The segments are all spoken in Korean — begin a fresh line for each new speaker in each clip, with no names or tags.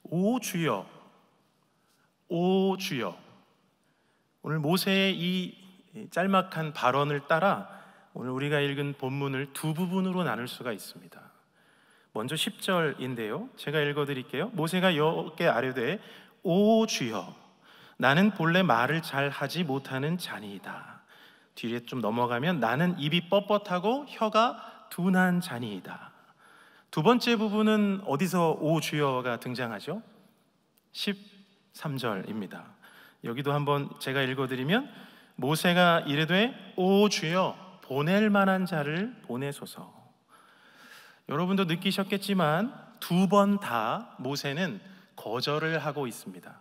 오 주여, 오 주여. 오늘 모세의 이 짤막한 발언을 따라 오늘 우리가 읽은 본문을 두 부분으로 나눌 수가 있습니다. 먼저 10절인데요, 제가 읽어드릴게요. 모세가 여호와께 아뢰되 오 주여, 나는 본래 말을 잘 하지 못하는 자니이다. 뒤에 좀 넘어가면 나는 입이 뻣뻣하고 혀가 둔한 자니이다. 두 번째 부분은 어디서 오 주여가 등장하죠? 13절입니다. 여기도 한번 제가 읽어드리면 모세가 이르되 오 주여, 보낼 만한 자를 보내소서. 여러분도 느끼셨겠지만 두 번 다 모세는 거절을 하고 있습니다.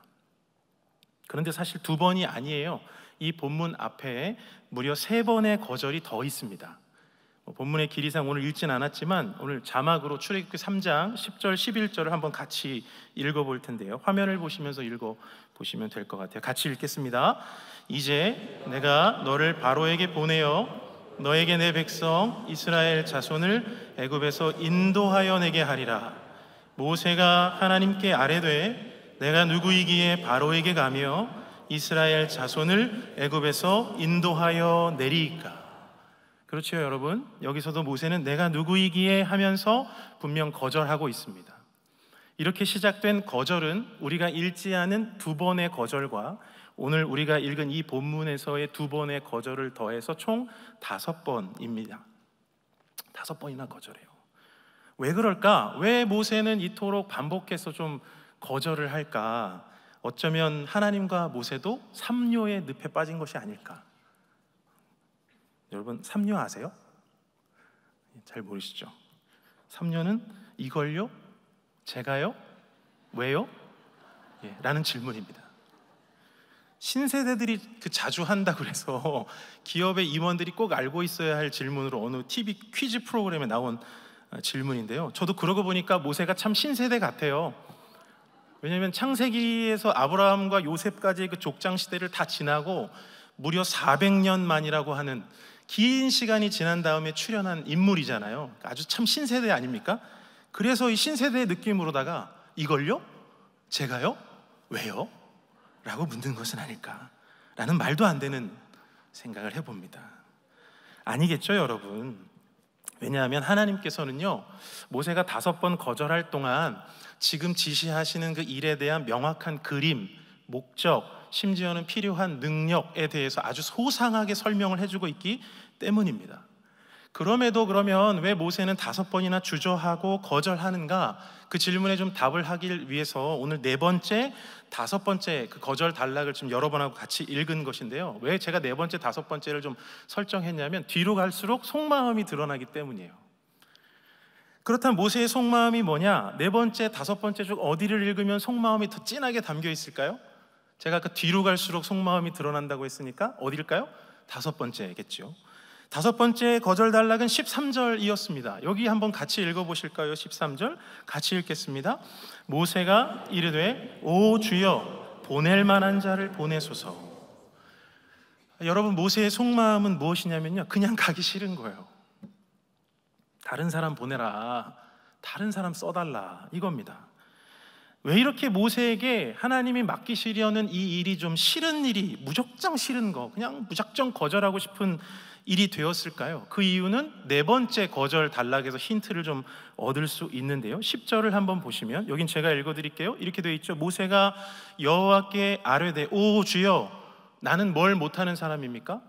그런데 사실 두 번이 아니에요. 이 본문 앞에 무려 세 번의 거절이 더 있습니다. 본문의 길이상 오늘 읽진 않았지만 오늘 자막으로 출애굽기 3장 10절 11절을 한번 같이 읽어볼 텐데요, 화면을 보시면서 읽어보시면 될 것 같아요. 같이 읽겠습니다. 이제 내가 너를 바로에게 보내어 너에게 내 백성 이스라엘 자손을 애굽에서 인도하여 내게 하리라. 모세가 하나님께 아뢰되 내가 누구이기에 바로에게 가며 이스라엘 자손을 애굽에서 인도하여 내리이까. 그렇죠, 여러분? 여기서도 모세는 내가 누구이기에 하면서 분명 거절하고 있습니다. 이렇게 시작된 거절은 우리가 읽지 않은 두 번의 거절과 오늘 우리가 읽은 이 본문에서의 두 번의 거절을 더해서 총 5번입니다. 5번이나 거절해요. 왜 그럴까? 왜 모세는 이토록 반복해서 좀 거절을 할까? 어쩌면 하나님과 모세도 삼뇨의 늪에 빠진 것이 아닐까? 여러분, 삼뇨 아세요? 잘 모르시죠? 삼뇨는 이걸요? 제가요? 왜요? 라는 질문입니다. 신세대들이 자주 한다 그래서 기업의 임원들이 꼭 알고 있어야 할 질문으로 어느 TV 퀴즈 프로그램에 나온 질문인데요, 저도 그러고 보니까 모세가 참 신세대 같아요. 왜냐하면 창세기에서 아브라함과 요셉까지의 그 족장 시대를 다 지나고 무려 400년 만이라고 하는 긴 시간이 지난 다음에 출현한 인물이잖아요. 아주 참 신세대 아닙니까? 그래서 이 신세대의 느낌으로다가 이걸요? 제가요? 왜요? 라고 묻는 것은 아닐까? 라는 말도 안 되는 생각을 해봅니다. 아니겠죠, 여러분? 왜냐하면 하나님께서는요, 모세가 5번 거절할 동안 지금 지시하시는 그 일에 대한 명확한 그림, 목적, 심지어는 필요한 능력에 대해서 아주 소상하게 설명을 해주고 있기 때문입니다. 그럼에도 그러면 왜 모세는 5번이나 주저하고 거절하는가? 그 질문에 좀 답을 하기 위해서 오늘 4번째, 5번째 그 거절 단락을 좀 여러 번 하고 같이 읽은 것인데요, 왜 제가 4번째, 5번째를 좀 설정했냐면 뒤로 갈수록 속마음이 드러나기 때문이에요. 그렇다면 모세의 속마음이 뭐냐? 4번째, 5번째 중 어디를 읽으면 속마음이 더 진하게 담겨 있을까요? 제가 아까 뒤로 갈수록 속마음이 드러난다고 했으니까 어디일까요? 5번째겠죠. 5번째 거절 단락은 13절이었습니다. 여기 한번 같이 읽어보실까요? 13절 같이 읽겠습니다. 모세가 이르되 오 주여, 보낼 만한 자를 보내소서. 여러분, 모세의 속마음은 무엇이냐면요, 그냥 가기 싫은 거예요. 다른 사람 보내라, 다른 사람 써달라, 이겁니다. 왜 이렇게 모세에게 하나님이 맡기시려는 이 일이 좀 싫은 일이, 무작정 싫은 거, 그냥 무작정 거절하고 싶은 일이 되었을까요? 그 이유는 4번째 거절 단락에서 힌트를 좀 얻을 수 있는데요, 10절을 한번 보시면 여긴 제가 읽어드릴게요. 이렇게 되어 있죠. 모세가 여호와께 아뢰되 오 주여, 나는 뭘 못하는 사람입니까?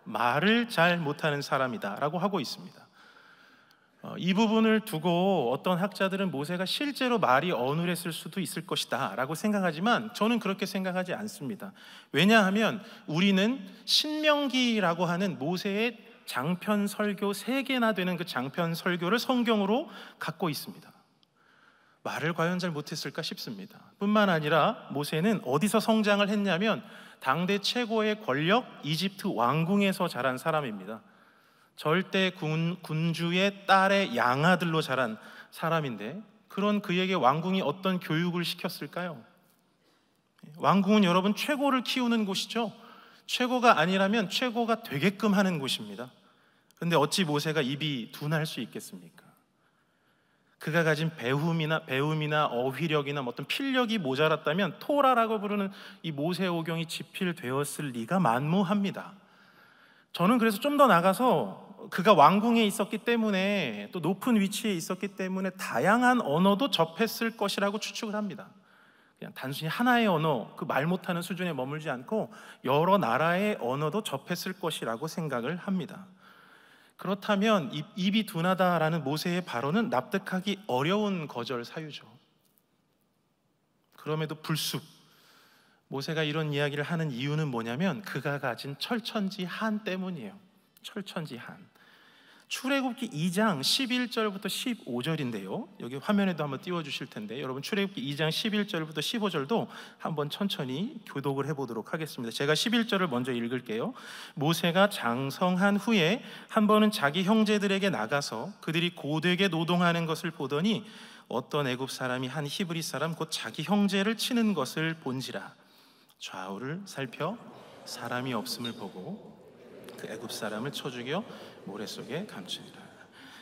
말을 잘 못하는 사람이다 라고 하고 있습니다. 이 부분을 두고 어떤 학자들은 모세가 실제로 말이 어눌했을 수도 있을 것이다 라고 생각하지만 저는 그렇게 생각하지 않습니다. 왜냐하면 우리는 신명기라고 하는 모세의 장편 설교 3개나 되는 그 장편 설교를 성경으로 갖고 있습니다. 말을 과연 잘 못했을까 싶습니다. 뿐만 아니라 모세는 어디서 성장을 했냐면 당대 최고의 권력 이집트 왕궁에서 자란 사람입니다. 절대 군주의 딸의 양아들로 자란 사람인데, 그런 그에게 왕궁이 어떤 교육을 시켰을까요? 왕궁은 여러분 최고를 키우는 곳이죠. 최고가 아니라면 최고가 되게끔 하는 곳입니다. 그런데 어찌 모세가 입이 둔할 수 있겠습니까? 그가 가진 배움이나 어휘력이나 어떤 필력이 모자랐다면 토라라고 부르는 이 모세오경이 집필되었을 리가 만무합니다. 저는 그래서 좀 더 나가서 그가 왕궁에 있었기 때문에, 또 높은 위치에 있었기 때문에 다양한 언어도 접했을 것이라고 추측을 합니다. 그냥 단순히 하나의 언어, 그 말 못하는 수준에 머물지 않고 여러 나라의 언어도 접했을 것이라고 생각을 합니다. 그렇다면 입이 둔하다라는 모세의 발언은 납득하기 어려운 거절 사유죠. 그럼에도 불쑥 모세가 이런 이야기를 하는 이유는 뭐냐면 그가 가진 철천지한 때문이에요. 철천지한. 출애굽기 2장 11절부터 15절인데요 여기 화면에도 한번 띄워주실 텐데, 여러분 출애굽기 2장 11절부터 15절도 한번 천천히 교독을 해보도록 하겠습니다. 제가 11절을 먼저 읽을게요. 모세가 장성한 후에 한 번은 자기 형제들에게 나가서 그들이 고되게 노동하는 것을 보더니 어떤 애굽 사람이 한 히브리 사람 곧 자기 형제를 치는 것을 본지라. 좌우를 살펴 사람이 없음을 보고 그 애굽 사람을 쳐 죽여 모래 속에 감추니라.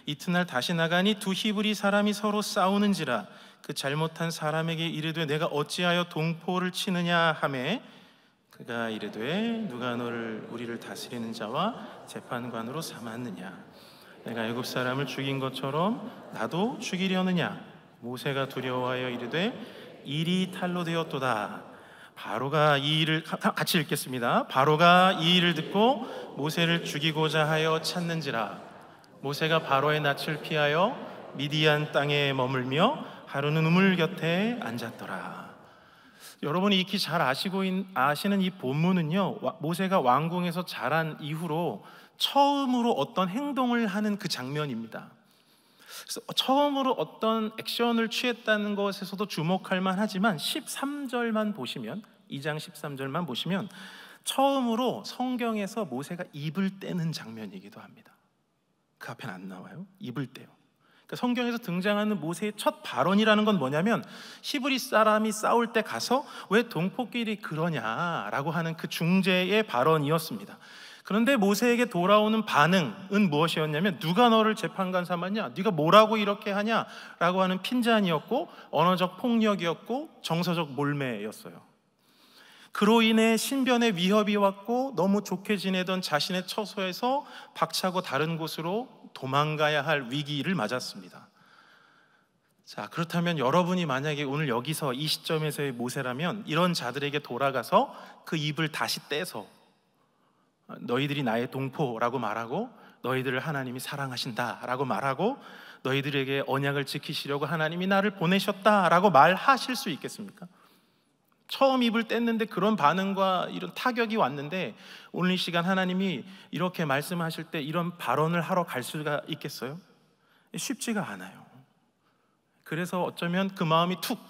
이튿날 다시 나가니 두 히브리 사람이 서로 싸우는지라. 그 잘못한 사람에게 이르되 내가 어찌하여 동포를 치느냐 하매 그가 이르되 누가 우리를 다스리는 자와 재판관으로 삼았느냐. 내가 애굽 사람을 죽인 것처럼 나도 죽이려느냐. 모세가 두려워하여 이르되 일이 탈로 되었도다. 바로가 이 일을 같이 읽겠습니다. 바로가 이 일을 듣고 모세를 죽이고자 하여 찾는지라. 모세가 바로의 낯을 피하여 미디안 땅에 머물며 하루는 우물 곁에 앉았더라. 여러분이 익히 잘 아시는 이 본문은요 모세가 왕궁에서 자란 이후로 처음으로 어떤 행동을 하는 그 장면입니다. 그래서 처음으로 어떤 액션을 취했다는 것에서도 주목할 만하지만 13절만 보시면, 2장 13절만 보시면 처음으로 성경에서 모세가 입을 떼는 장면이기도 합니다. 그 앞에는 안 나와요. 입을 떼요. 그러니까 성경에서 등장하는 모세의 첫 발언이라는 건 뭐냐면 히브리 사람이 싸울 때 가서 왜 동포끼리 그러냐라고 하는 그 중재의 발언이었습니다. 그런데 모세에게 돌아오는 반응은 무엇이었냐면 누가 너를 재판관 삼았냐? 네가 뭐라고 이렇게 하냐? 라고 하는 핀잔이었고 언어적 폭력이었고 정서적 몰매였어요. 그로 인해 신변의 위협이 왔고 너무 좋게 지내던 자신의 처소에서 박차고 다른 곳으로 도망가야 할 위기를 맞았습니다. 자, 그렇다면 여러분이 만약에 오늘 여기서 이 시점에서의 모세라면 이런 자들에게 돌아가서 그 입을 다시 떼서 너희들이 나의 동포라고 말하고 너희들을 하나님이 사랑하신다라고 말하고 너희들에게 언약을 지키시려고 하나님이 나를 보내셨다라고 말하실 수 있겠습니까? 처음 입을 뗐는데 그런 반응과 이런 타격이 왔는데 오늘 이 시간 하나님이 이렇게 말씀하실 때 이런 발언을 하러 갈 수가 있겠어요? 쉽지가 않아요. 그래서 어쩌면 그 마음이 툭,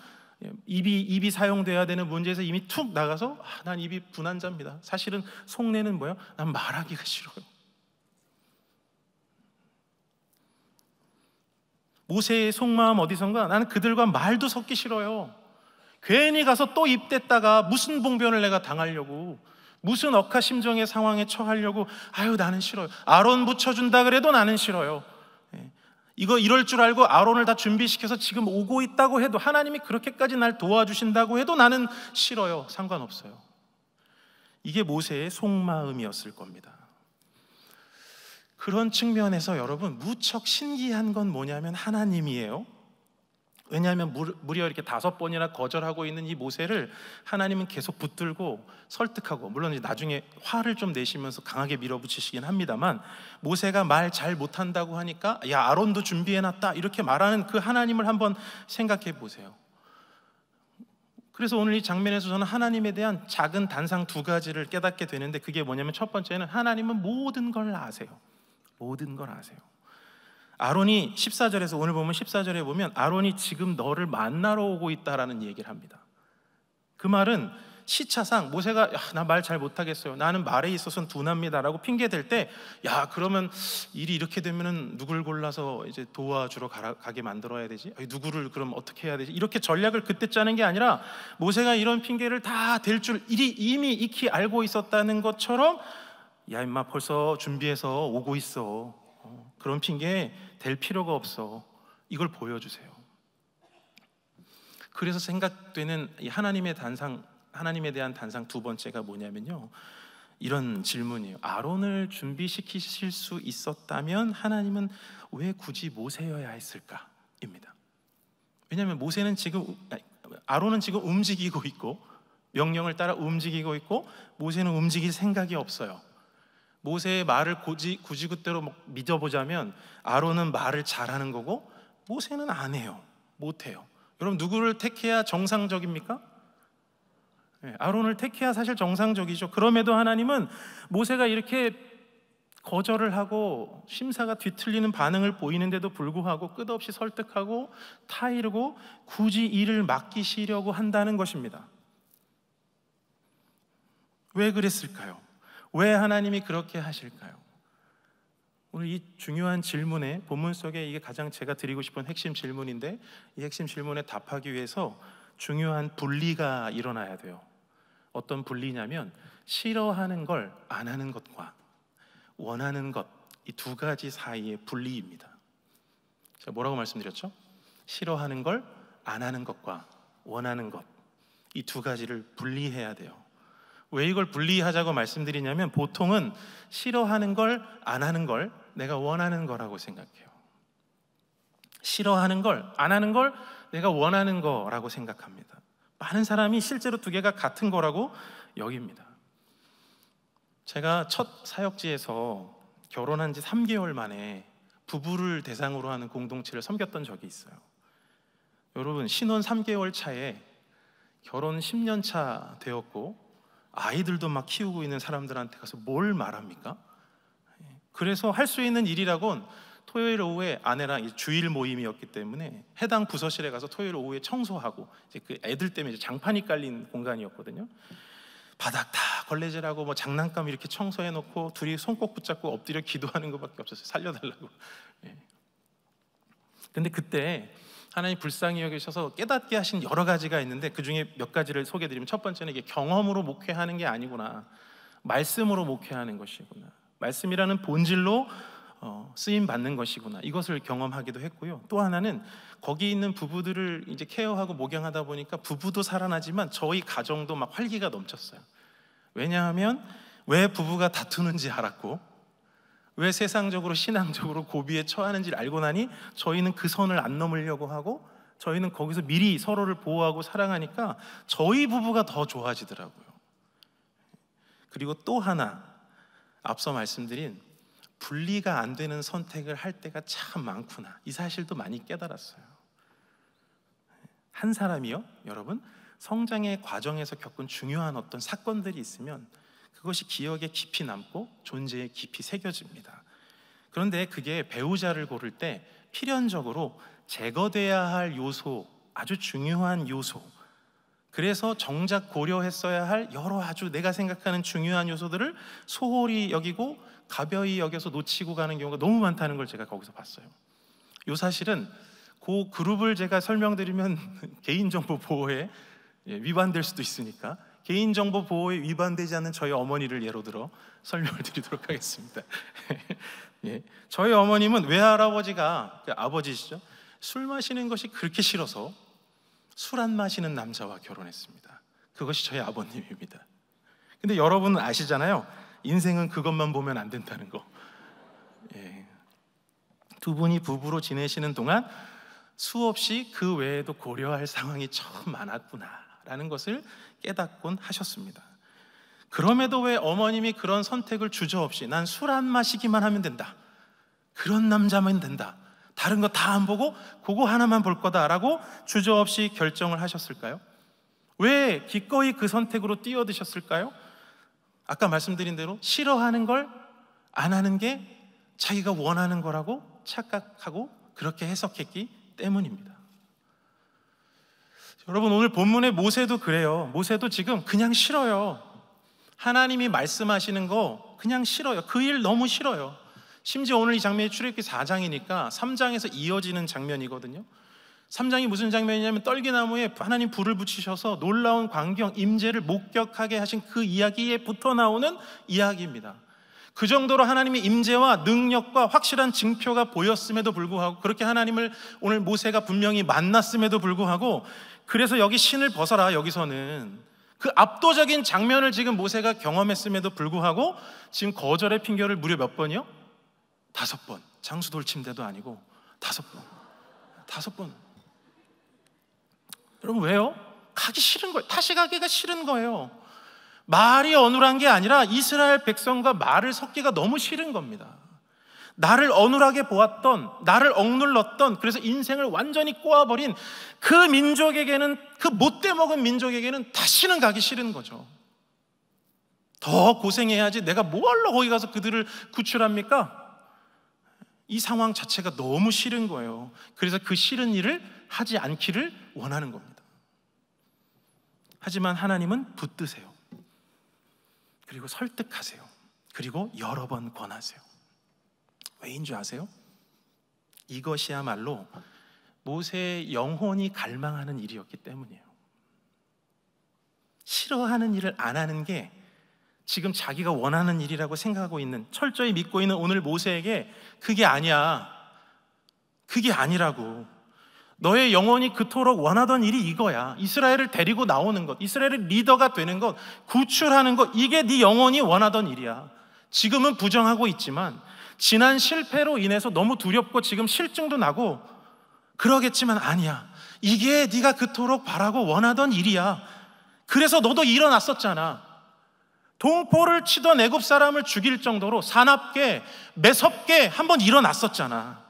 입이 사용돼야 되는 문제에서 이미 툭 나가서 난 입이 분한자입니다. 사실은 속내는 뭐예요? 난 말하기가 싫어요. 모세의 속마음 어디선가 나는 그들과 말도 섞기 싫어요. 괜히 가서 또 입댔다가 무슨 봉변을 내가 당하려고, 무슨 억하심정의 상황에 처하려고, 아유 나는 싫어요. 아론 붙여준다 그래도 나는 싫어요. 이거 이럴 줄 알고 아론을 다 준비시켜서 지금 오고 있다고 해도, 하나님이 그렇게까지 날 도와주신다고 해도 나는 싫어요. 상관없어요. 이게 모세의 속마음이었을 겁니다. 그런 측면에서 여러분 무척 신기한 건 뭐냐면 하나님이에요. 왜냐하면 무려 이렇게 5번이나 거절하고 있는 이 모세를 하나님은 계속 붙들고 설득하고, 물론 이제 나중에 화를 좀 내시면서 강하게 밀어붙이시긴 합니다만, 모세가 말 잘 못한다고 하니까 야 아론도 준비해놨다 이렇게 말하는 그 하나님을 한번 생각해 보세요. 그래서 오늘 이 장면에서 저는 하나님에 대한 작은 단상 2가지를 깨닫게 되는데, 그게 뭐냐면 첫 번째는 하나님은 모든 걸 아세요. 모든 걸 아세요. 아론이 14절에서, 오늘 보면 14절에 보면 아론이 지금 너를 만나러 오고 있다라는 얘기를 합니다. 그 말은 시차상 모세가 나 말 잘 못하겠어요, 나는 말에 있어서는 둔합니다 라고 핑계 댈 때, 야 그러면 일이 이렇게 되면은 누굴 골라서 이제 도와주러 가게 만들어야 되지? 누구를 그럼 어떻게 해야 되지? 이렇게 전략을 그때 짜는 게 아니라 모세가 이런 핑계를 다 댈 줄 이미 익히 알고 있었다는 것처럼, 야 임마 벌써 준비해서 오고 있어, 그런 핑계 댈 필요가 없어, 이걸 보여주세요. 그래서 생각되는 이 하나님에 대한 단상 두 번째가 뭐냐면요, 이런 질문이에요. 아론을 준비시키실 수 있었다면 하나님은 왜 굳이 모세여야 했을까? 입니다. 왜냐하면 아론은 지금 움직이고 있고 명령을 따라 움직이고 있고 모세는 움직일 생각이 없어요. 모세의 말을 구지굿대로 믿어보자면 아론은 말을 잘하는 거고 모세는 안 해요. 못해요. 여러분, 누구를 택해야 정상적입니까? 아론을 택해야 사실 정상적이죠. 그럼에도 하나님은 모세가 이렇게 거절을 하고 심사가 뒤틀리는 반응을 보이는데도 불구하고 끝없이 설득하고 타이르고 굳이 일을 맡기시려고 한다는 것입니다. 왜 그랬을까요? 왜 하나님이 그렇게 하실까요? 오늘 이 중요한 질문에 본문 속에 이게 가장 제가 드리고 싶은 핵심 질문인데, 이 핵심 질문에 답하기 위해서 중요한 분리가 일어나야 돼요. 어떤 분리냐면 싫어하는 걸 안 하는 것과 원하는 것, 이 두 가지 사이의 분리입니다. 제가 뭐라고 말씀드렸죠? 싫어하는 걸 안 하는 것과 원하는 것, 이 두 가지를 분리해야 돼요. 왜 이걸 분리하자고 말씀드리냐면 보통은 싫어하는 걸 안 하는 걸 내가 원하는 거라고 생각해요. 싫어하는 걸 안 하는 걸 내가 원하는 거라고 생각합니다. 많은 사람이 실제로 두 개가 같은 거라고 여깁니다. 제가 첫 사역지에서 결혼한 지 3개월 만에 부부를 대상으로 하는 공동체를 섬겼던 적이 있어요. 여러분, 신혼 3개월 차에 결혼 10년 차 되었고 아이들도 막 키우고 있는 사람들한테 가서 뭘 말합니까? 그래서 할 수 있는 일이라곤 토요일 오후에 아내랑 주일 모임이었기 때문에 해당 부서실에 가서 토요일 오후에 청소하고, 이제 그 애들 때문에 이제 장판이 깔린 공간이었거든요. 바닥 다 걸레질하고 뭐 장난감 이렇게 청소해놓고 둘이 손꼭 붙잡고 엎드려 기도하는 것밖에 없었어요. 살려달라고. 근데 그때 하나님 불쌍히 여기셔서 깨닫게 하신 여러 가지가 있는데 그 중에 몇 가지를 소개해드리면, 첫 번째는 이게 경험으로 목회하는 게 아니구나, 말씀으로 목회하는 것이구나, 말씀이라는 본질로 쓰임 받는 것이구나, 이것을 경험하기도 했고요. 또 하나는 거기 있는 부부들을 이제 케어하고 목양하다 보니까 부부도 살아나지만 저희 가정도 막 활기가 넘쳤어요. 왜냐하면 왜 부부가 다투는지 알았고 왜 세상적으로 신앙적으로 고비에 처하는지를 알고 나니 저희는 그 선을 안 넘으려고 하고 저희는 거기서 미리 서로를 보호하고 사랑하니까 저희 부부가 더 좋아지더라고요. 그리고 또 하나, 앞서 말씀드린 분리가 안 되는 선택을 할 때가 참 많구나, 이 사실도 많이 깨달았어요. 한 사람이요, 여러분, 성장의 과정에서 겪은 중요한 어떤 사건들이 있으면 그것이 기억에 깊이 남고 존재에 깊이 새겨집니다. 그런데 그게 배우자를 고를 때 필연적으로 제거돼야 할 요소, 아주 중요한 요소, 그래서 정작 고려했어야 할 여러 아주 내가 생각하는 중요한 요소들을 소홀히 여기고 가벼이 여겨서 놓치고 가는 경우가 너무 많다는 걸 제가 거기서 봤어요. 이 사실은 그 그룹을 제가 설명드리면 개인정보 보호에 위반될 수도 있으니까 개인정보 보호에 위반되지 않는 저희 어머니를 예로 들어 설명을 드리도록 하겠습니다. 저희 어머님은 외할아버지가, 아버지시죠, 술 마시는 것이 그렇게 싫어서 술 안 마시는 남자와 결혼했습니다. 그것이 저희 아버님입니다. 근데 여러분은 아시잖아요, 인생은 그것만 보면 안 된다는 거. 두 분이 부부로 지내시는 동안 수없이 그 외에도 고려할 상황이 참 많았구나라는 것을 깨닫곤 하셨습니다. 그럼에도 왜 어머님이 그런 선택을 주저없이 난 술 안 마시기만 하면 된다, 그런 남자면 된다, 다른 거 다 안 보고 그거 하나만 볼 거다라고 주저없이 결정을 하셨을까요? 왜 기꺼이 그 선택으로 뛰어드셨을까요? 아까 말씀드린 대로 싫어하는 걸 안 하는 게 자기가 원하는 거라고 착각하고 그렇게 해석했기 때문입니다. 여러분, 오늘 본문의 모세도 그래요. 모세도 지금 그냥 싫어요. 하나님이 말씀하시는 거 그냥 싫어요. 그 일 너무 싫어요. 심지어 오늘 이 장면이 출애굽기 4장이니까 3장에서 이어지는 장면이거든요. 3장이 무슨 장면이냐면 떨기나무에 하나님 불을 붙이셔서 놀라운 광경, 임재를 목격하게 하신 그 이야기에 붙어 나오는 이야기입니다. 그 정도로 하나님의 임재와 능력과 확실한 징표가 보였음에도 불구하고, 그렇게 하나님을 오늘 모세가 분명히 만났음에도 불구하고, 그래서 여기 신을 벗어라, 여기서는 그 압도적인 장면을 지금 모세가 경험했음에도 불구하고 지금 거절의 핑계를 무려 몇 번이요? 5번. 장수 돌침대도 아니고 5번. 5번. 여러분, 왜요? 가기 싫은 거예요. 다시 가기가 싫은 거예요. 말이 어눌한 게 아니라 이스라엘 백성과 말을 섞기가 너무 싫은 겁니다. 나를 어눌하게 보았던, 나를 억눌렀던, 그래서 인생을 완전히 꼬아버린 그 민족에게는, 그 못돼 먹은 민족에게는 다시는 가기 싫은 거죠. 더 고생해야지 내가 뭐하러 거기 가서 그들을 구출합니까? 이 상황 자체가 너무 싫은 거예요. 그래서 그 싫은 일을 하지 않기를 원하는 겁니다. 하지만 하나님은 붙드세요. 그리고 설득하세요. 그리고 여러 번 권하세요. 왜인 줄 아세요? 이것이야말로 모세의 영혼이 갈망하는 일이었기 때문이에요. 싫어하는 일을 안 하는 게 지금 자기가 원하는 일이라고 생각하고 있는, 철저히 믿고 있는 오늘 모세에게 그게 아니야. 그게 아니라고. 너의 영혼이 그토록 원하던 일이 이거야. 이스라엘을 데리고 나오는 것, 이스라엘의 리더가 되는 것, 구출하는 것, 이게 네 영혼이 원하던 일이야. 지금은 부정하고 있지만 지난 실패로 인해서 너무 두렵고 지금 실증도 나고 그러겠지만 아니야. 이게 네가 그토록 바라고 원하던 일이야. 그래서 너도 일어났었잖아. 동포를 치던 애굽 사람을 죽일 정도로 사납게 매섭게 한번 일어났었잖아.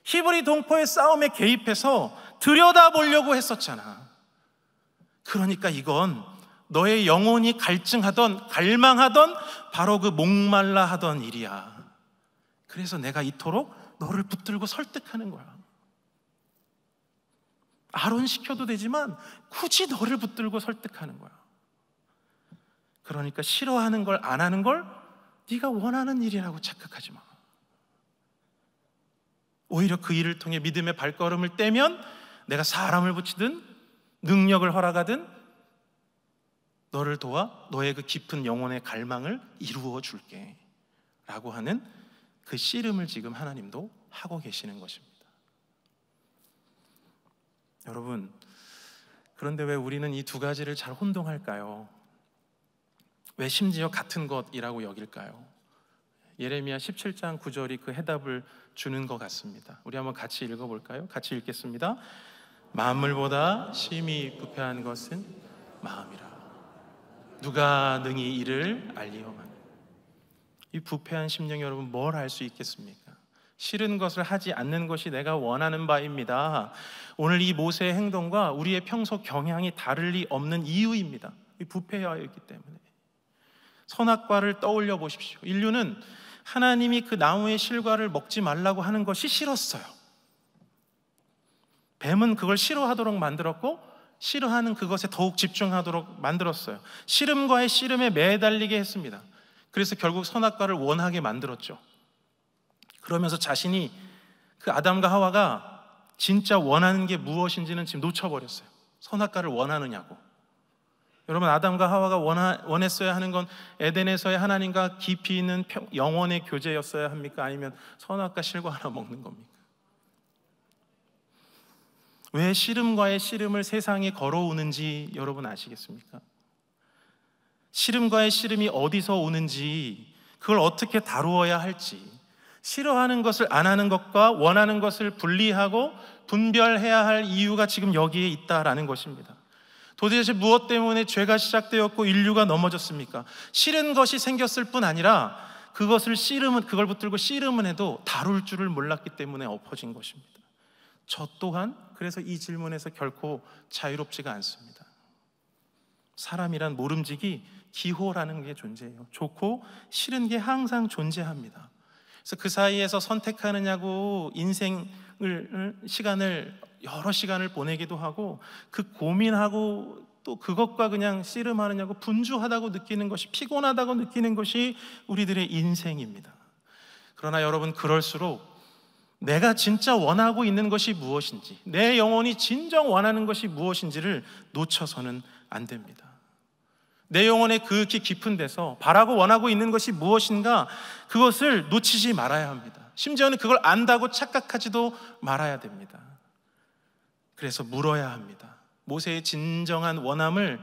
히브리 동포의 싸움에 개입해서 들여다보려고 했었잖아. 그러니까 이건 너의 영혼이 갈증하던, 갈망하던 바로 그 목말라 하던 일이야. 그래서 내가 이토록 너를 붙들고 설득하는 거야. 아론 시켜도 되지만 굳이 너를 붙들고 설득하는 거야. 그러니까 싫어하는 걸 안 하는 걸 네가 원하는 일이라고 착각하지 마. 오히려 그 일을 통해 믿음의 발걸음을 떼면 내가 사람을 붙이든 능력을 허락하든 너를 도와 너의 그 깊은 영혼의 갈망을 이루어 줄게 라고 하는 그 씨름을 지금 하나님도 하고 계시는 것입니다. 여러분, 그런데 왜 우리는 이 두 가지를 잘 혼동할까요? 왜 심지어 같은 것이라고 여길까요? 예레미야 17장 9절이 그 해답을 주는 것 같습니다. 우리 한번 같이 읽어볼까요? 같이 읽겠습니다. 만물보다 심히 부패한 것은 마음이라. 누가 능히 이를 알리오마니. 이 부패한 심령, 여러분 뭘 알 수 있겠습니까? 싫은 것을 하지 않는 것이 내가 원하는 바입니다. 오늘 이 모세의 행동과 우리의 평소 경향이 다를 리 없는 이유입니다. 이 부패하여 있기 때문에. 선악과를 떠올려 보십시오. 인류는 하나님이 그 나무의 실과를 먹지 말라고 하는 것이 싫었어요. 뱀은 그걸 싫어하도록 만들었고 싫어하는 그것에 더욱 집중하도록 만들었어요. 씨름과의 씨름에 매달리게 했습니다. 그래서 결국 선악과를 원하게 만들었죠. 그러면서 자신이, 그 아담과 하와가 진짜 원하는 게 무엇인지는 지금 놓쳐버렸어요. 선악과를 원하느냐고. 여러분, 아담과 하와가 원했어야 하는 건 에덴에서의 하나님과 깊이 있는 영원의 교제였어야 합니까? 아니면 선악과 실과 하나 먹는 겁니까? 왜 씨름과의 씨름을 세상에 걸어오는지 여러분 아시겠습니까? 씨름과의 씨름이 어디서 오는지, 그걸 어떻게 다루어야 할지, 싫어하는 것을 안 하는 것과 원하는 것을 분리하고 분별해야 할 이유가 지금 여기에 있다라는 것입니다. 도대체 무엇 때문에 죄가 시작되었고 인류가 넘어졌습니까? 싫은 것이 생겼을 뿐 아니라 그걸 붙들고 씨름은 해도 다룰 줄을 몰랐기 때문에 엎어진 것입니다. 저 또한 그래서 이 질문에서 결코 자유롭지가 않습니다. 사람이란 모름지기 기호라는 게 존재해요. 좋고 싫은 게 항상 존재합니다. 그래서 그 사이에서 선택하느냐고 여러 시간을 보내기도 하고, 그 고민하고 또 그것과 그냥 씨름하느냐고 분주하다고 느끼는 것이, 피곤하다고 느끼는 것이 우리들의 인생입니다. 그러나 여러분, 그럴수록 내가 진짜 원하고 있는 것이 무엇인지, 내 영혼이 진정 원하는 것이 무엇인지를 놓쳐서는 안 됩니다. 내 영혼의 극히 깊은 데서 바라고 원하고 있는 것이 무엇인가, 그것을 놓치지 말아야 합니다. 심지어는 그걸 안다고 착각하지도 말아야 됩니다. 그래서 물어야 합니다. 모세의 진정한 원함을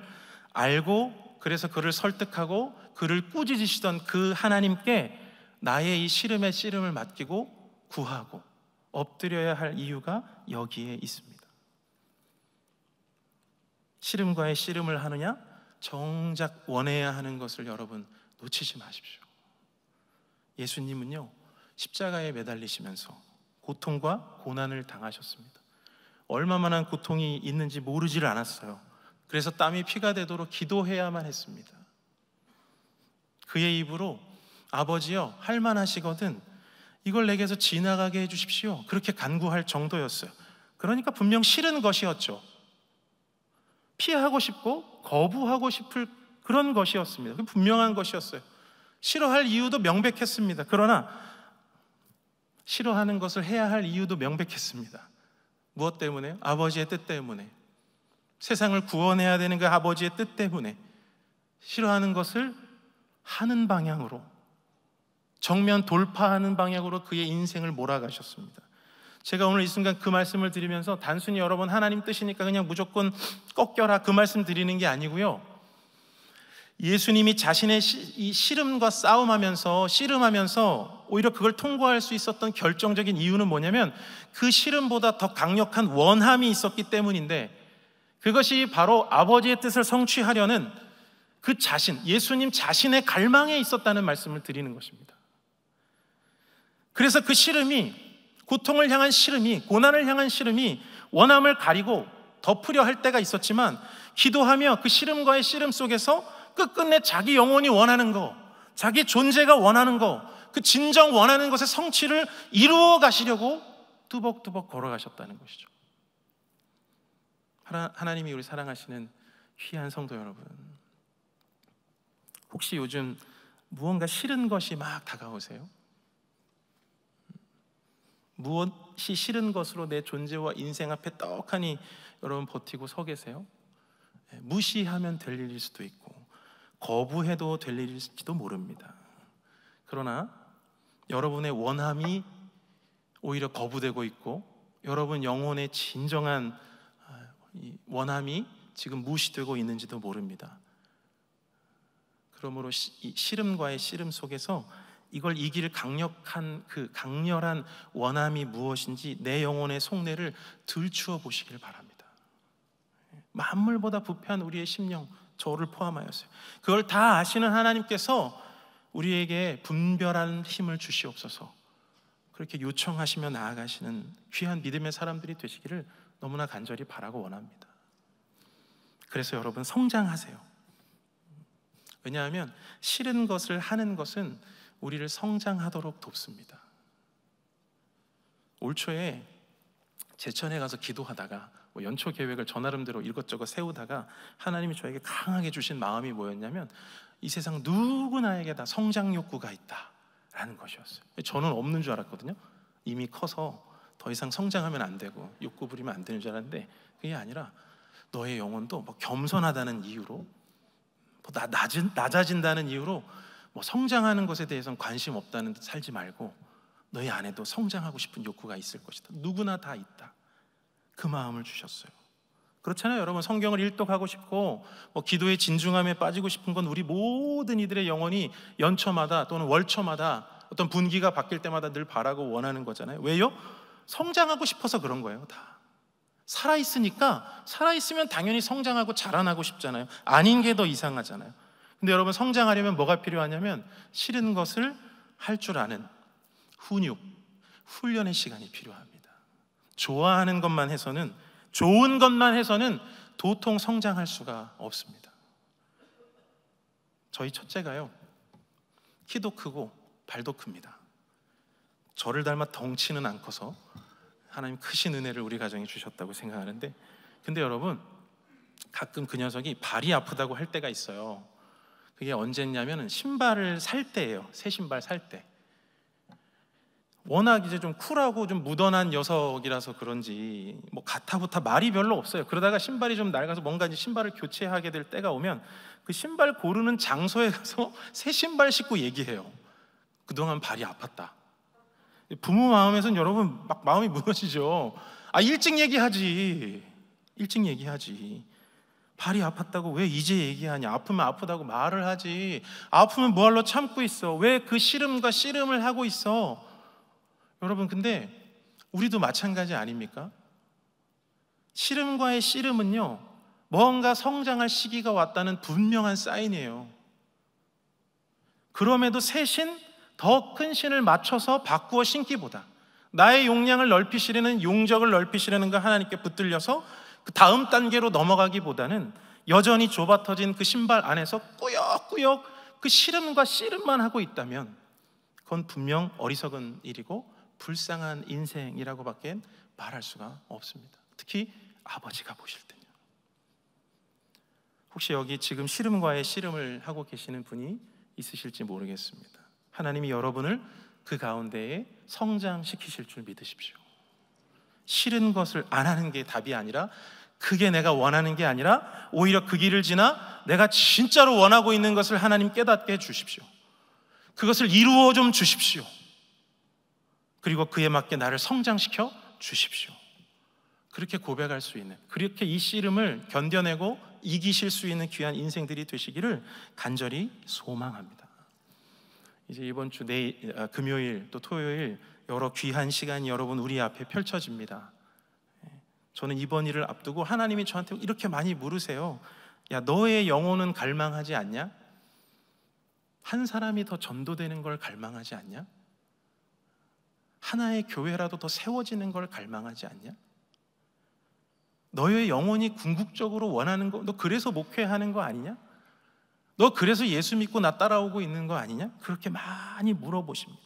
알고, 그래서 그를 설득하고 그를 꾸짖으시던 그 하나님께 나의 이 씨름의 씨름을 맡기고 구하고 엎드려야 할 이유가 여기에 있습니다. 씨름과의 씨름을 하느냐, 정작 원해야 하는 것을 여러분 놓치지 마십시오. 예수님은요, 십자가에 매달리시면서 고통과 고난을 당하셨습니다. 얼마만한 고통이 있는지 모르지를 않았어요. 그래서 땀이 피가 되도록 기도해야만 했습니다. 그의 입으로 아버지여, 할만하시거든 이걸 내게서 지나가게 해주십시오, 그렇게 간구할 정도였어요. 그러니까 분명 싫은 것이었죠. 피하고 싶고 거부하고 싶을 그런 것이었습니다. 분명한 것이었어요. 싫어할 이유도 명백했습니다. 그러나 싫어하는 것을 해야 할 이유도 명백했습니다. 무엇 때문에? 아버지의 뜻 때문에. 세상을 구원해야 되는 그 아버지의 뜻 때문에 싫어하는 것을 하는 방향으로, 정면 돌파하는 방향으로 그의 인생을 몰아가셨습니다. 제가 오늘 이 순간 그 말씀을 드리면서 단순히 여러분 하나님 뜻이니까 그냥 무조건 꺾여라 그 말씀 드리는 게 아니고요, 예수님이 자신의 이 씨름과 싸움하면서 씨름하면서 오히려 그걸 통과할 수 있었던 결정적인 이유는 뭐냐면 그 씨름보다 더 강력한 원함이 있었기 때문인데, 그것이 바로 아버지의 뜻을 성취하려는 그 자신, 예수님 자신의 갈망에 있었다는 말씀을 드리는 것입니다. 그래서 그 씨름이, 고통을 향한 씨름이, 고난을 향한 씨름이 원함을 가리고 덮으려 할 때가 있었지만, 기도하며 그 씨름과의 씨름 속에서 끝끝내 자기 영혼이 원하는 거, 자기 존재가 원하는 거, 그 진정 원하는 것의 성취를 이루어 가시려고 뚜벅뚜벅 걸어가셨다는 것이죠. 하나님이 우리 사랑하시는 귀한 성도 여러분, 혹시 요즘 무언가 싫은 것이 막 다가오세요? 무엇이 싫은 것으로 내 존재와 인생 앞에 떡하니 여러분 버티고 서 계세요? 무시하면 될 일일 수도 있고 거부해도 될 일일지도 모릅니다. 그러나 여러분의 원함이 오히려 거부되고 있고 여러분 영혼의 진정한 원함이 지금 무시되고 있는지도 모릅니다. 그러므로 이 씨름과의 씨름 속에서 이걸 이길 강력한 그 강렬한 원함이 무엇인지 내 영혼의 속내를 들추어 보시길 바랍니다. 만물보다 부패한 우리의 심령, 저를 포함하였어요. 그걸 다 아시는 하나님께서 우리에게 분별한 힘을 주시옵소서, 그렇게 요청하시며 나아가시는 귀한 믿음의 사람들이 되시기를 너무나 간절히 바라고 원합니다. 그래서 여러분 성장하세요. 왜냐하면 싫은 것을 하는 것은 우리를 성장하도록 돕습니다. 올 초에 제천에 가서 기도하다가 연초 계획을 저 나름대로 이것저것 세우다가 하나님이 저에게 강하게 주신 마음이 뭐였냐면, 이 세상 누구나에게 다 성장 욕구가 있다라는 것이었어요. 저는 없는 줄 알았거든요. 이미 커서 더 이상 성장하면 안 되고 욕구 부리면 안 되는 줄 알았는데, 그게 아니라 너의 영혼도 뭐 겸손하다는 이유로, 낮아진다는 이유로 뭐 성장하는 것에 대해서는 관심 없다는 듯 살지 말고 너희 안에도 성장하고 싶은 욕구가 있을 것이다. 누구나 다 있다. 그 마음을 주셨어요. 그렇잖아요. 여러분 성경을 일독하고 싶고 뭐 기도의 진중함에 빠지고 싶은 건 우리 모든 이들의 영혼이 연초마다 또는 월초마다 어떤 분기가 바뀔 때마다 늘 바라고 원하는 거잖아요. 왜요? 성장하고 싶어서 그런 거예요. 다 살아있으니까, 살아있으면 당연히 성장하고 자라나고 싶잖아요. 아닌 게 더 이상하잖아요. 근데 여러분 성장하려면 뭐가 필요하냐면 싫은 것을 할 줄 아는 훈련의 시간이 필요합니다. 좋아하는 것만 해서는, 좋은 것만 해서는 도통 성장할 수가 없습니다. 저희 첫째가요, 키도 크고 발도 큽니다. 저를 닮아 덩치는 안 커서 하나님 크신 은혜를 우리 가정에 주셨다고 생각하는데, 근데 여러분 가끔 그 녀석이 발이 아프다고 할 때가 있어요. 그게 언제냐면 신발을 살 때예요. 새 신발 살 때. 워낙 이제 좀 쿨하고 좀 무던한 녀석이라서 그런지 뭐 가타부타 말이 별로 없어요. 그러다가 신발이 좀 낡아서 뭔가 이제 신발을 교체하게 될 때가 오면 그 신발 고르는 장소에 가서 새 신발 신고 얘기해요. 그동안 발이 아팠다. 부모 마음에서는 여러분 막 마음이 무너지죠. 일찍 얘기하지. 일찍 얘기하지. 발이 아팠다고 왜 이제 얘기하냐? 아프면 아프다고 말을 하지. 아프면 뭐하러 참고 있어? 왜 그 씨름과 씨름을 하고 있어? 여러분, 근데 우리도 마찬가지 아닙니까? 씨름과의 씨름은요, 뭔가 성장할 시기가 왔다는 분명한 사인이에요. 그럼에도 새 신, 더 큰 신을 맞춰서 바꾸어 신기보다 나의 용량을 넓히시려는, 용적을 넓히시려는 거 하나님께 붙들려서 그 다음 단계로 넘어가기보다는 여전히 좁아터진 그 신발 안에서 꾸역꾸역 그 씨름과 씨름만 하고 있다면 그건 분명 어리석은 일이고 불쌍한 인생이라고밖에 말할 수가 없습니다. 특히 아버지가 보실 때요. 혹시 여기 지금 씨름과의 씨름을 하고 계시는 분이 있으실지 모르겠습니다. 하나님이 여러분을 그 가운데에 성장시키실 줄 믿으십시오. 싫은 것을 안 하는 게 답이 아니라, 그게 내가 원하는 게 아니라 오히려 그 길을 지나 내가 진짜로 원하고 있는 것을 하나님 깨닫게 해 주십시오. 그것을 이루어 좀 주십시오. 그리고 그에 맞게 나를 성장시켜 주십시오. 그렇게 고백할 수 있는, 그렇게 이 씨름을 견뎌내고 이기실 수 있는 귀한 인생들이 되시기를 간절히 소망합니다. 이제 이번 주 금요일 또 토요일 여러 귀한 시간이 여러분 우리 앞에 펼쳐집니다. 저는 이번 일을 앞두고 하나님이 저한테 이렇게 많이 물으세요. 야, 너의 영혼은 갈망하지 않냐? 한 사람이 더 전도되는 걸 갈망하지 않냐? 하나의 교회라도 더 세워지는 걸 갈망하지 않냐? 너의 영혼이 궁극적으로 원하는 거, 너 그래서 목회하는 거 아니냐? 너 그래서 예수 믿고 나 따라오고 있는 거 아니냐? 그렇게 많이 물어보십니다.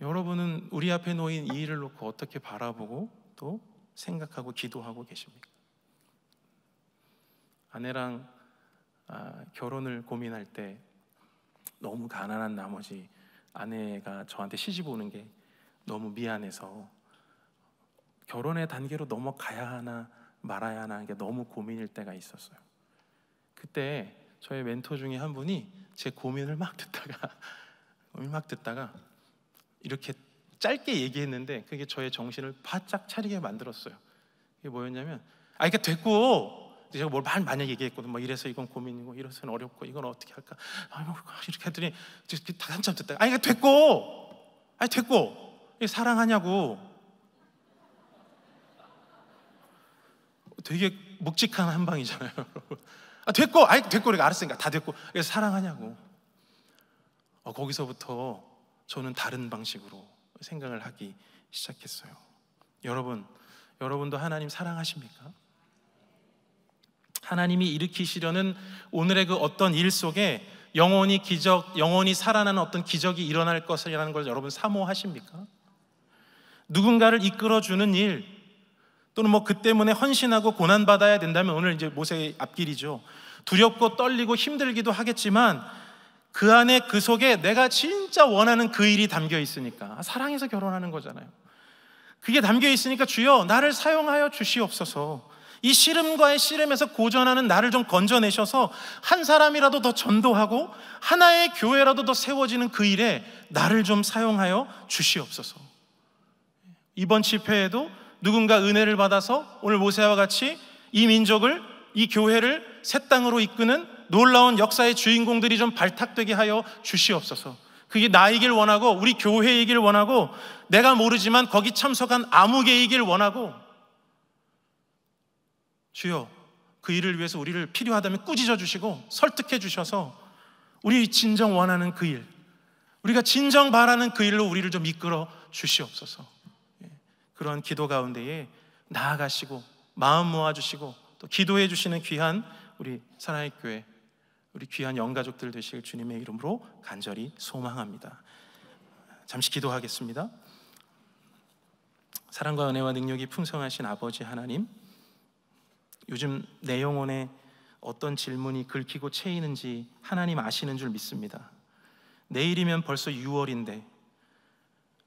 여러분은 우리 앞에 놓인 이 일을 놓고 어떻게 바라보고 또 생각하고 기도하고 계십니까? 아내랑 결혼을 고민할 때 너무 가난한 나머지 아내가 저한테 시집 오는 게 너무 미안해서 결혼의 단계로 넘어가야 하나 말아야 하나 하는 게 너무 고민일 때가 있었어요. 그때 저의 멘토 중에 한 분이 제 고민을 막 듣다가 이렇게 짧게 얘기했는데 그게 저의 정신을 바짝 차리게 만들었어요. 그게 뭐였냐면, 그러니까 됐고, 제가 뭘 많이 얘기했거든. 뭐 이래서 이건 고민이고, 이래서는 어렵고, 이건 어떻게 할까? 이렇게 했더니 다 한참 듣다가, 그러니까 됐고, 사랑하냐고. 되게 묵직한 한방이잖아요, 여러분. 됐고, 그러니까 알았으니까 다 됐고, 사랑하냐고. 거기서부터 저는 다른 방식으로 생각을 하기 시작했어요. 여러분도 하나님 사랑하십니까? 하나님이 일으키시려는 오늘의 그 어떤 일 속에 영원히 살아나는 어떤 기적이 일어날 것이라는 걸 여러분 사모하십니까? 누군가를 이끌어주는 일, 또는 뭐 그 때문에 헌신하고 고난받아야 된다면, 오늘 이제 모세의 앞길이죠. 두렵고 떨리고 힘들기도 하겠지만 그 안에, 그 속에 내가 진짜 원하는 그 일이 담겨 있으니까, 사랑해서 결혼하는 거잖아요. 그게 담겨 있으니까 주여 나를 사용하여 주시옵소서. 이 씨름과의 씨름에서 고전하는 나를 좀 건져내셔서 한 사람이라도 더 전도하고 하나의 교회라도 더 세워지는 그 일에 나를 좀 사용하여 주시옵소서. 이번 집회에도 누군가 은혜를 받아서 오늘 모세와 같이 이 민족을, 이 교회를 새 땅으로 이끄는 놀라운 역사의 주인공들이 좀 발탁되게 하여 주시옵소서. 그게 나이길 원하고, 우리 교회이길 원하고, 내가 모르지만 거기 참석한 아무개이길 원하고, 주여 그 일을 위해서 우리를 필요하다면 꾸짖어 주시고 설득해 주셔서 우리 진정 원하는 그 일, 우리가 진정 바라는 그 일로 우리를 좀 이끌어 주시옵소서. 그런 기도 가운데에 나아가시고 마음 모아주시고 또 기도해 주시는 귀한 우리 사랑의 교회, 우리 귀한 영가족들 되실 주님의 이름으로 간절히 소망합니다. 잠시 기도하겠습니다. 사랑과 은혜와 능력이 풍성하신 아버지 하나님, 요즘 내 영혼에 어떤 질문이 긁히고 채이는지 하나님 아시는 줄 믿습니다. 내일이면 벌써 6월인데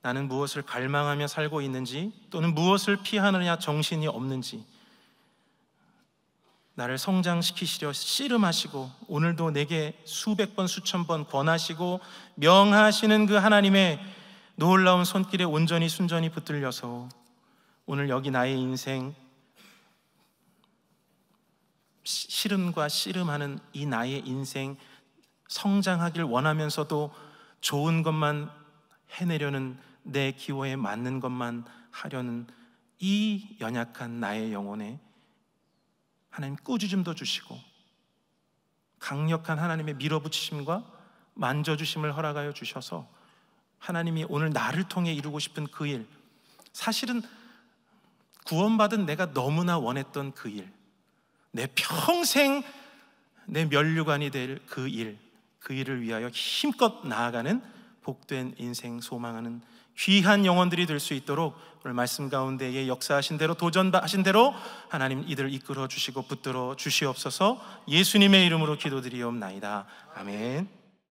나는 무엇을 갈망하며 살고 있는지, 또는 무엇을 피하느냐 정신이 없는지, 나를 성장시키시려 씨름하시고 오늘도 내게 수백 번 수천 번 권하시고 명하시는 그 하나님의 놀라운 손길에 온전히 순전히 붙들려서 오늘 여기 나의 인생, 씨름과 씨름하는 이 나의 인생 성장하길 원하면서도 좋은 것만 해내려는, 내 기호에 맞는 것만 하려는 이 연약한 나의 영혼에 하나님 꾸짖음도 주시고 강력한 하나님의 밀어붙이심과 만져주심을 허락하여 주셔서 하나님이 오늘 나를 통해 이루고 싶은 그 일, 사실은 구원받은 내가 너무나 원했던 그 일, 내 평생 내 면류관이 될 그 일, 그 일을 위하여 힘껏 나아가는 복된 인생 소망하는 귀한 영혼들이 될 수 있도록 오늘 말씀 가운데에 역사하신 대로, 도전하신 대로 하나님 이들을 이끌어 주시고 붙들어 주시옵소서. 예수님의 이름으로 기도드리옵나이다. 아멘.